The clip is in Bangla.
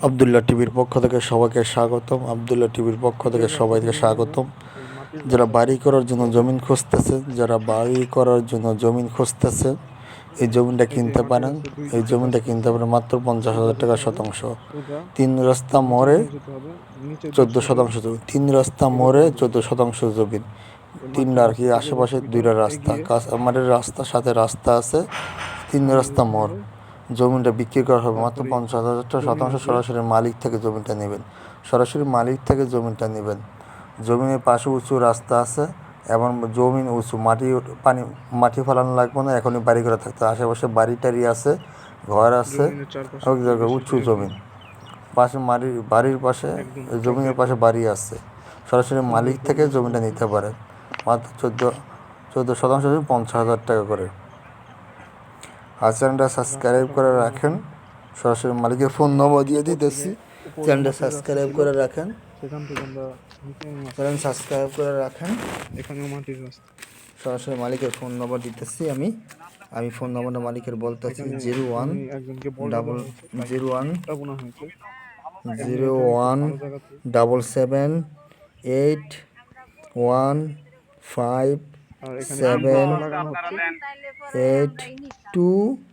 আবদুল্লাহ টিভির পক্ষ থেকে সবাইকে স্বাগতম। আবদুল্লাহ টিভির পক্ষ থেকে সবাইকে স্বাগতম। যারা বাড়ি করার জন্য জমিন খুঁজতেছে, এই জমিনটা কিনতে পারেন। এই জমিনটা কিনতে পারেন মাত্র 50,000 টাকা শতাংশ। 14 শতাংশ জমি, 14 শতাংশ জমিন। তিনটা আর কি, আশেপাশে 2টা রাস্তা, আমাদের রাস্তার সাথে রাস্তা আছে, 3 রাস্তা মোড়। জমিটা বিক্রি করা হবে মাত্র 50,000 টাকা শতাংশ। সরাসরি মালিক থেকে জমিটা নেবেন। জমিনের পাশে উঁচু রাস্তা আছে এবং জমিন উঁচু, মাটি ফেলানো লাগবে না, এখনই বাড়ি করে থাকতে। আশেপাশে বাড়ি টাড়ি আছে, ঘর আছে, উঁচু জমিন। পাশে বাড়ির পাশে, জমিনের পাশে বাড়ি আছে। সরাসরি মালিক থেকে জমিটা নিতে পারেন মাত্র 14 শতাংশ, 50,000 টাকা করে। আর চ্যানেলটা সাবস্ক্রাইব করে রাখেন। সরাসরি মালিকের ফোন নম্বর দিয়ে দিতেছি, চ্যানেলটা সাবস্ক্রাইব করে রাখেন। সরাসরি মালিকের ফোন নম্বর দিতেছি আমি ফোন নম্বরটা মালিকের বলতেছি 0177815782